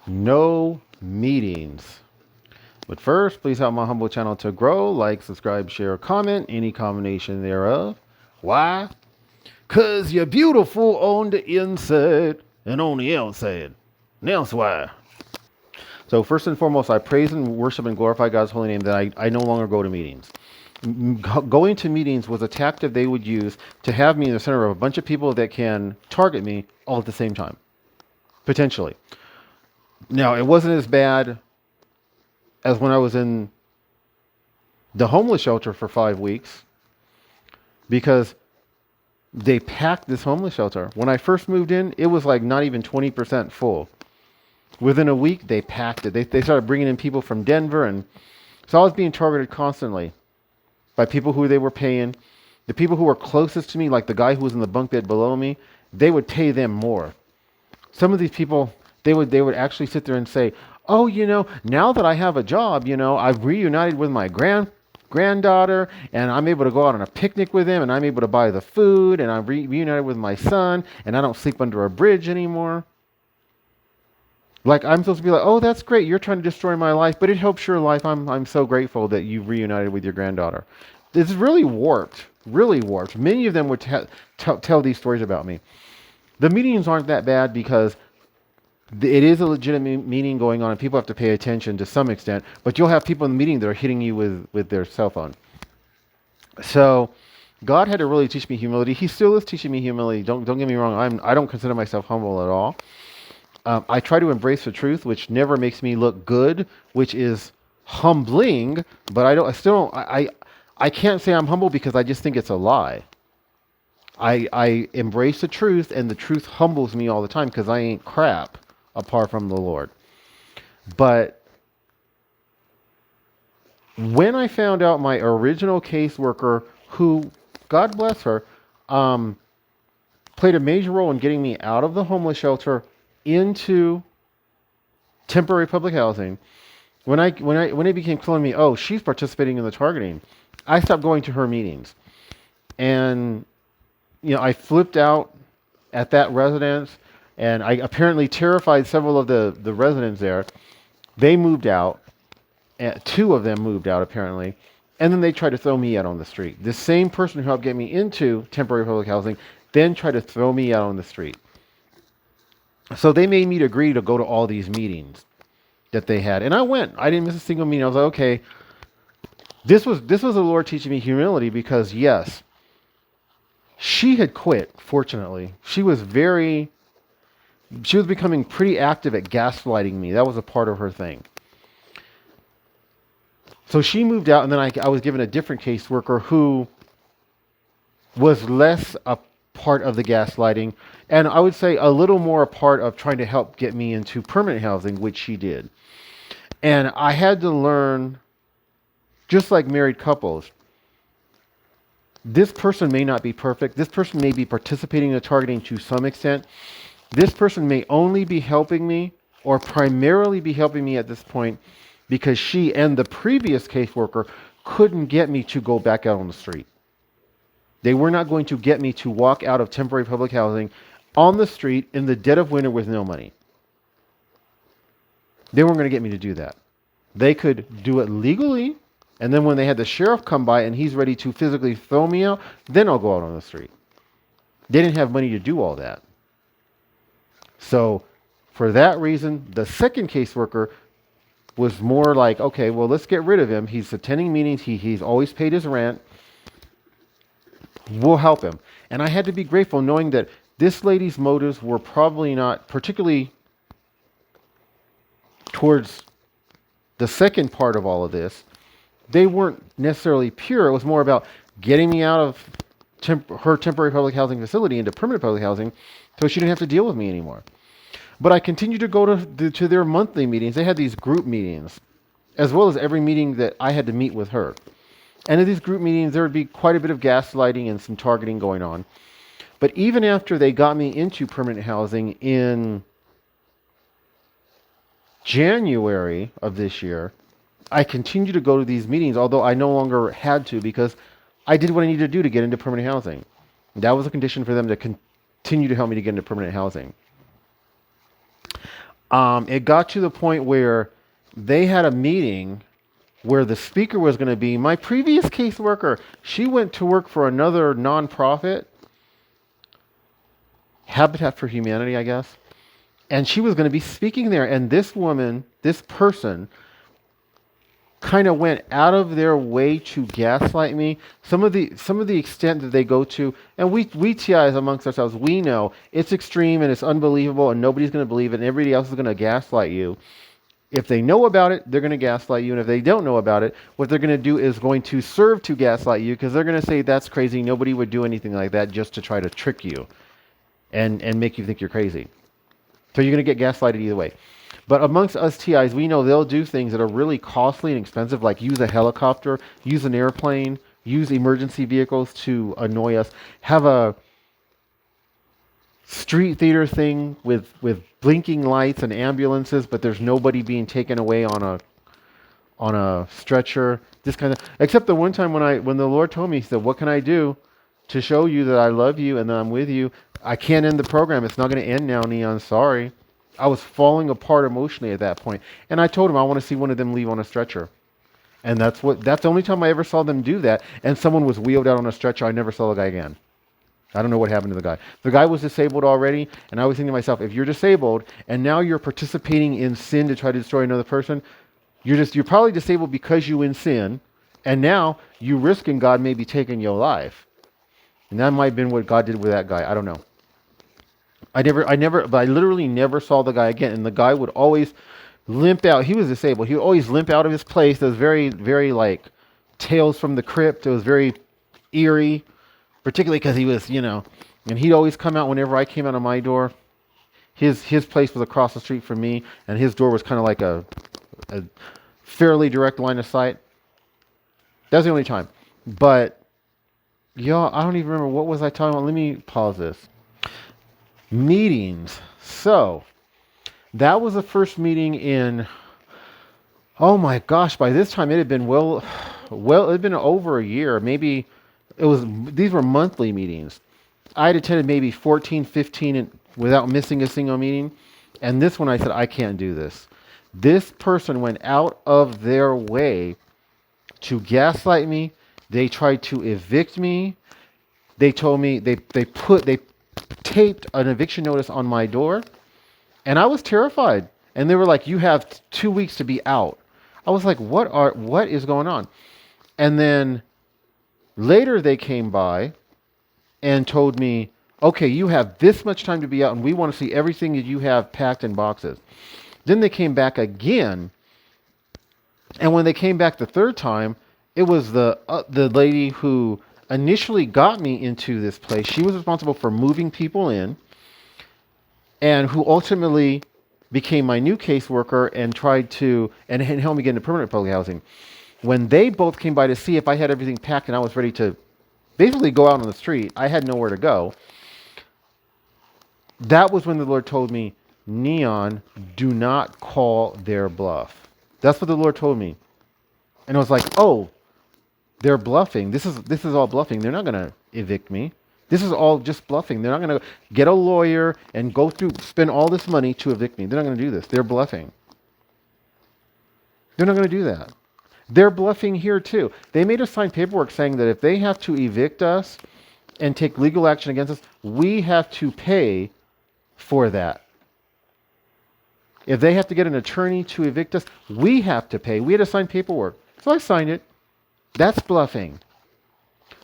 No meetings. But first, please help my humble channel to grow. Like, subscribe, share, comment, any combination thereof. Why? Cause you're beautiful on the inside and on the outside. That's why. So first and foremost, I praise and worship and glorify God's holy name that I no longer go to meetings. Going to meetings was a tactic they would use to have me in the center of a bunch of people that can target me all at the same time, potentially. Now, it wasn't as bad as when I was in the homeless shelter for 5 weeks because they packed this homeless shelter. When I first moved in, it was like not even 20% full. Within a week, they packed it. They started bringing in people from Denver, and so I was being targeted constantly by people who they were paying. The people who were closest to me, like the guy who was in the bunk bed below me, they would pay them more. Some of these people, they would actually sit there and say, "Oh, now that I have a job, I've reunited with my granddaughter, and I'm able to go out on a picnic with him, and I'm able to buy the food, and I'm reunited with my son, and I don't sleep under a bridge anymore." Like, I'm supposed to be like, "Oh, that's great. You're trying to destroy my life, but it helps your life. I'm so grateful that you've reunited with your granddaughter." It's really warped, really warped. Many of them would tell these stories about me. The meetings aren't that bad because it is a legitimate meeting going on and people have to pay attention to some extent, but you'll have people in the meeting that are hitting you with their cell phone. So God had to really teach me humility. He still is teaching me humility. Don't get me wrong. I don't consider myself humble at all. I try to embrace the truth, which never makes me look good, which is humbling. But I still don't. I can't say I'm humble because I just think it's a lie. I embrace the truth, and the truth humbles me all the time because I ain't crap apart from the Lord. But when I found out my original caseworker, who, God bless her, played a major role in getting me out of the homeless shelter into temporary public housing, when it became clear to me, oh, she's participating in the targeting, I stopped going to her meetings. And I flipped out at that residence, and I apparently terrified several of the residents there. They moved out. Two of them moved out, apparently. And then they tried to throw me out on the street. The same person who helped get me into temporary public housing then tried to throw me out on the street. So they made me agree to go to all these meetings that they had. And I went. I didn't miss a single meeting. I was like, okay, this was the Lord teaching me humility because, yes, she had quit, fortunately. She was becoming pretty active at gaslighting me. That was a part of her thing. So she moved out, and then I was given a different caseworker who was less a part of the gaslighting, and I would say a little more a part of trying to help get me into permanent housing, which she did. And I had to learn, just like married couples, this person may not be perfect. This person may be participating in the targeting to some extent. This person may only be helping me or primarily be helping me at this point because she and the previous caseworker couldn't get me to go back out on the street. They were not going to get me to walk out of temporary public housing on the street in the dead of winter with no money. They weren't going to get me to do that. They could do it legally, and then when they had the sheriff come by and he's ready to physically throw me out, then I'll go out on the street. They didn't have money to do all that. So for that reason, the second caseworker was more like, okay, well, let's get rid of him. He's attending meetings. He's always paid his rent. We'll help him. And I had to be grateful knowing that this lady's motives were probably not particularly towards the second part of all of this. They weren't necessarily pure. It was more about getting me out of her temporary public housing facility into permanent public housing so she didn't have to deal with me anymore. But I continued to go to their monthly meetings. They had these group meetings, as well as every meeting that I had to meet with her. And in these group meetings, there would be quite a bit of gaslighting and some targeting going on. But even after they got me into permanent housing in January of this year, I continued to go to these meetings, although I no longer had to because I did what I needed to do to get into permanent housing. That was a condition for them to continue to help me to get into permanent housing. It got to the point where they had a meeting where the speaker was going to be my previous caseworker. She went to work for another nonprofit, Habitat for Humanity, I guess. And she was going to be speaking there. And this woman, this person, kind of went out of their way to gaslight me. Some of the extent that they go to, and we TIs amongst ourselves, we know it's extreme and it's unbelievable and nobody's going to believe it and everybody else is going to gaslight you. If they know about it, they're going to gaslight you. And if they don't know about it, what they're going to do is going to serve to gaslight you, because they're going to say that's crazy. Nobody would do anything like that, just to try to trick you and make you think you're crazy. So you're going to get gaslighted either way. But amongst us TIs, we know they'll do things that are really costly and expensive, like use a helicopter, use an airplane, use emergency vehicles to annoy us, have a street theater thing with blinking lights and ambulances, but there's nobody being taken away on a stretcher. This kind of, except the one time when the Lord told me, He said, "What can I do to show you that I love you and that I'm with you? I can't end the program. It's not going to end now, Neon. Sorry." I was falling apart emotionally at that point, and I told him I want to see one of them leave on a stretcher. And that's the only time I ever saw them do that. And someone was wheeled out on a stretcher. I never saw the guy again. I don't know what happened to the guy. The guy was disabled already, and I was thinking to myself, if you're disabled and now you're participating in sin to try to destroy another person, you're probably disabled because you in sin, and now you risking God maybe taking your life. And that might have been what God did with that guy. I don't know. But I literally never saw the guy again. And the guy would always limp out. He was disabled. He would always limp out of his place. It was very, very like Tales from the Crypt. It was very eerie, particularly because he was, and he'd always come out whenever I came out of my door. His place was across the street from me, and his door was kind of like a fairly direct line of sight. That was the only time. But, y'all, I don't even remember, what was I talking about? Let me pause this. Meetings. So, that was the first meeting in, oh my gosh, by this time it had been it had been over a year. Maybe these were monthly meetings. I had attended maybe 14, 15 without missing a single meeting. And this one I said, I can't do this. This person went out of their way to gaslight me. They tried to evict me. They told me they taped an eviction notice on my door, and I was terrified. And they were like, "You have 2 weeks to be out." I was like, what is going on? And then later they came by and told me, "Okay, you have this much time to be out, and we want to see everything that you have packed in boxes." Then they came back again, and when they came back the third time, it was the lady who initially got me into this place. She was responsible for moving people in, and who ultimately became my new caseworker and tried to and help me get into permanent public housing. When they both came by to see if I had everything packed and I was ready to basically go out on the street, I had nowhere to go. That was when the Lord told me, "Neon, do not call their bluff." That's what the Lord told me. And I was like, "Oh, they're bluffing. This is all bluffing. They're not going to evict me. This is all just bluffing. They're not going to get a lawyer and spend all this money to evict me. They're not going to do this. They're bluffing. They're not going to do that. They're bluffing here too. They made us sign paperwork saying that if they have to evict us and take legal action against us, we have to pay for that. If they have to get an attorney to evict us, we have to pay. We had to sign paperwork. So I signed it. That's bluffing.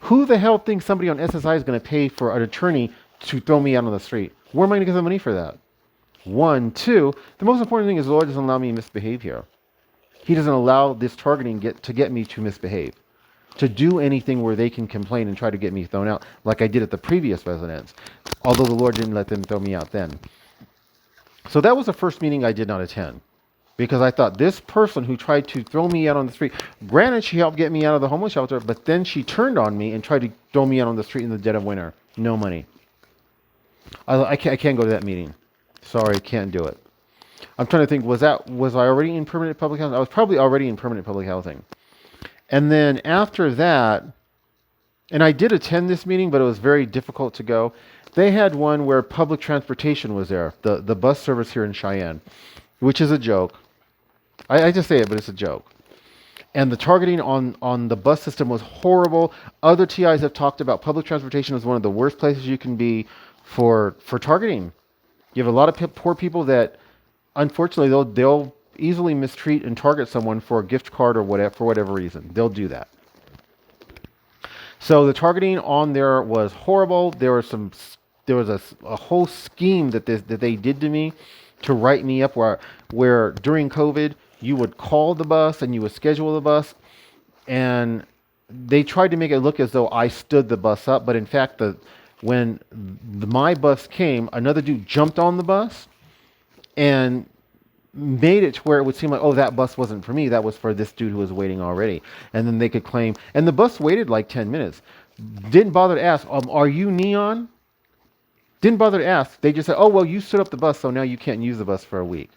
Who the hell thinks somebody on SSI is going to pay for an attorney to throw me out on the street? Where am I going to get the money for that? 1, 2, the most important thing is the Lord doesn't allow me to misbehave here. He doesn't allow this targeting to get me to misbehave, to do anything where they can complain and try to get me thrown out, like I did at the previous residence, although the Lord didn't let them throw me out then. So that was the first meeting I did not attend, because I thought this person who tried to throw me out on the street, granted she helped get me out of the homeless shelter, but then she turned on me and tried to throw me out on the street in the dead of winter. No money. I can't go to that meeting. Sorry, can't do it. I'm trying to think, was I already in permanent public housing? I was probably already in permanent public housing. And then after that, and I did attend this meeting, but it was very difficult to go. They had one where public transportation was there, the bus service here in Cheyenne. which is a joke. I just say it, but it's a joke. And the targeting on the bus system was horrible. Other TIs have talked about public transportation as one of the worst places you can be for targeting. You have a lot of poor people that, unfortunately, they'll easily mistreat and target someone for a gift card or whatever, for whatever reason. They'll do that. So the targeting on there was horrible. There was a whole scheme that they did to me to write me up where during COVID you would call the bus and you would schedule the bus, and they tried to make it look as though I stood the bus up, but in fact when my bus came, another dude jumped on the bus and made it to where it would seem like, oh, that bus wasn't for me, that was for this dude who was waiting already. And then they could claim, and the bus waited like 10 minutes. Didn't bother to ask, are you Neon? Didn't bother to ask. They just said, oh, well, you stood up the bus, so now you can't use the bus for a week.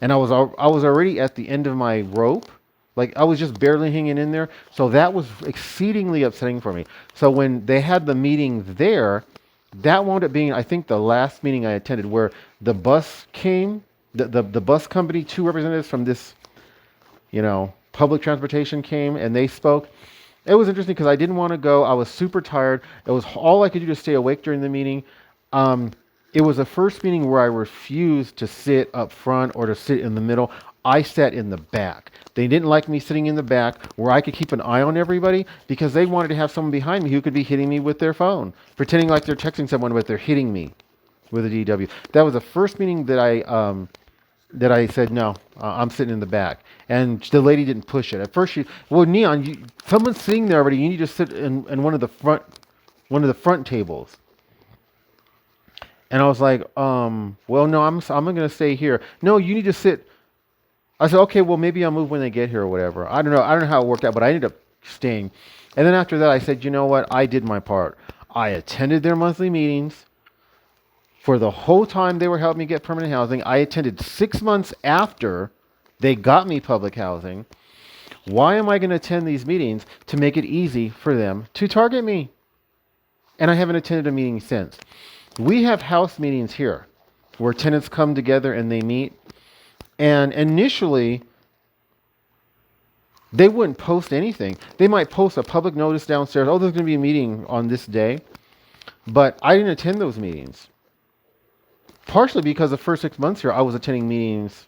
And I was already at the end of my rope. Like, I was just barely hanging in there. So that was exceedingly upsetting for me. So when they had the meeting there, that wound up being, I think, the last meeting I attended, where the bus came, the bus company, 2 representatives from this, public transportation came and they spoke. It was interesting because I didn't want to go. I was super tired. It was all I could do to stay awake during the meeting. It was the first meeting where I refused to sit up front or to sit in the middle. I sat in the back. They didn't like me sitting in the back where I could keep an eye on everybody, because they wanted to have someone behind me who could be hitting me with their phone, pretending like they're texting someone, but they're hitting me with a DW. That was the first meeting that I said, no, I'm sitting in the back. And the lady didn't push it. At first Neon, someone's sitting there already. You need to sit in one of the front tables. And I was like, well, no, I'm going to stay here. No, you need to sit. I said, okay, well, maybe I'll move when they get here or whatever. I don't know how it worked out, but I ended up staying. And then after that, I said, you know what? I did my part. I attended their monthly meetings. For the whole time they were helping me get permanent housing. I attended 6 months after they got me public housing. Why am I going to attend these meetings to make it easy for them to target me? And I haven't attended a meeting since. We have house meetings here where tenants come together and they meet. And initially, they wouldn't post anything. They might post a public notice downstairs. Oh, there's going to be a meeting on this day. But I didn't attend those meetings. Partially because the first 6 months here, I was attending meetings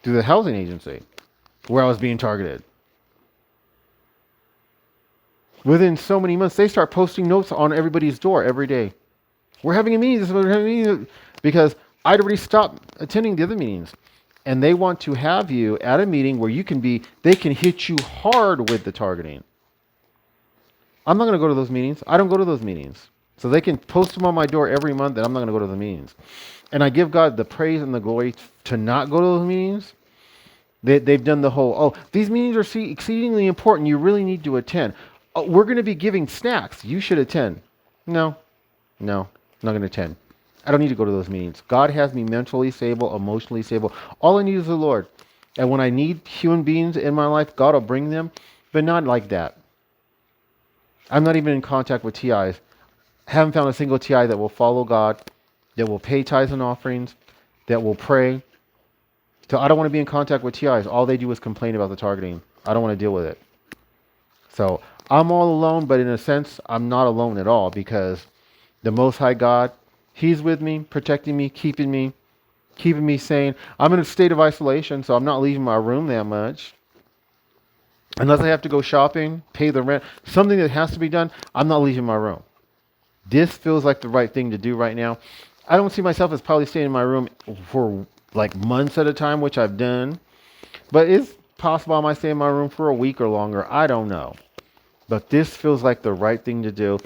through the housing agency where I was being targeted. Within so many months, they start posting notes on everybody's door every day. We're having a meeting. We're having a meeting, because I'd already stopped attending the other meetings. And they want to have you at a meeting where they can hit you hard with the targeting. I'm not going to go to those meetings. I don't go to those meetings. So they can post them on my door every month, and I'm not going to go to the meetings. And I give God the praise and the glory to not go to those meetings. They've done the whole, these meetings are exceedingly important. You really need to attend. Oh, we're going to be giving snacks. You should attend. No, I'm not going to attend. I don't need to go to those meetings. God has me mentally stable, emotionally stable. All I need is the Lord. And when I need human beings in my life, God will bring them, but not like that. I'm not even in contact with TIs. Haven't found a single TI that will follow God, that will pay tithes and offerings, that will pray. So I don't want to be in contact with TIs. All they do is complain about the targeting. I don't want to deal with it. So I'm all alone, but in a sense, I'm not alone at all, because the Most High God, He's with me, protecting me, keeping me sane. I'm in a state of isolation, so I'm not leaving my room that much. Unless I have to go shopping, pay the rent, something that has to be done, I'm not leaving my room. This feels like the right thing to do right now. I don't see myself as probably staying in my room for like months at a time, which I've done. But it's possible I might stay in my room for a week or longer. I don't know. But this feels like the right thing to do.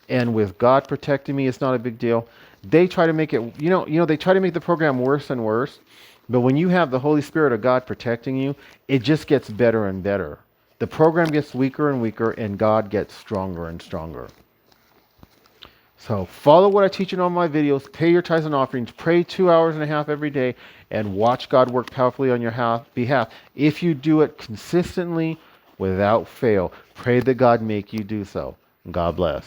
And with God protecting me, it's not a big deal. They try to make it, they try to make the program worse and worse. But when you have the Holy Spirit of God protecting you, it just gets better and better. The program gets weaker and weaker, and God gets stronger and stronger. So follow what I teach in all my videos, pay your tithes and offerings, pray 2.5 hours every day, and watch God work powerfully on your behalf. If you do it consistently, without fail, pray that God make you do so. God bless.